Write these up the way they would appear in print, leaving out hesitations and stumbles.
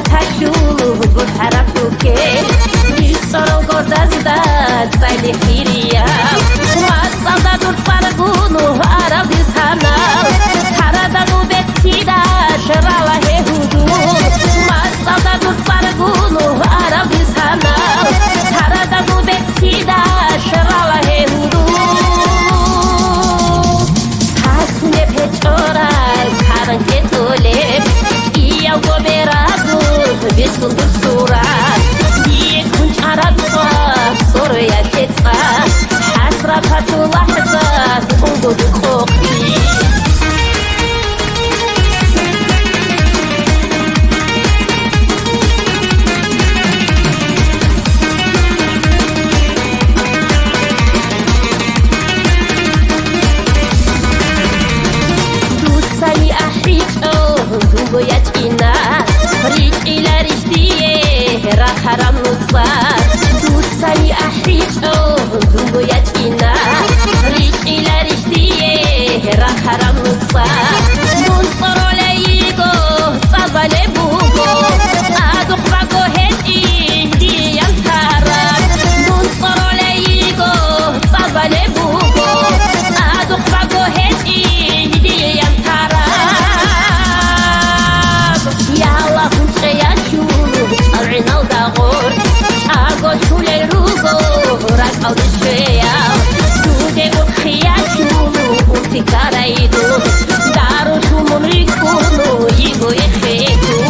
cachorro, vou parar porque Soro gordazda, sai de firia Mas saudade do farguno, árabe sanal Harada no vestida, xerala rehudu Mas saudade do farguno, árabe sanal Harada no vestida, xerala rehudu Hasne pechora, karanke tole E ao goberado, visto sura يا كتفة حسرة لحظة انظر بخوفي دوساني أحيجو دنبو يجينا ريج إلى رجديه را حرام نتصار دوساني أحيجو دنبو يجينا ريج إلى رجديه را حرام نتصار منصرو ليجو صابا لبوغو أدوخ باقو هجي دي ينكارك منصرو ليجو صابا لبوغو أدوخ باقو هجي دي ينكارك يا الله كنت يا شولو أرعنا وداغور أقول شولي روغو راك أو دشويا دودي أخيا شولو وتكارا يدو دارو شومون ريكونو يغو يخيكو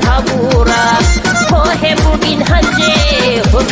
Habura, oh, he bugin hanje, oh,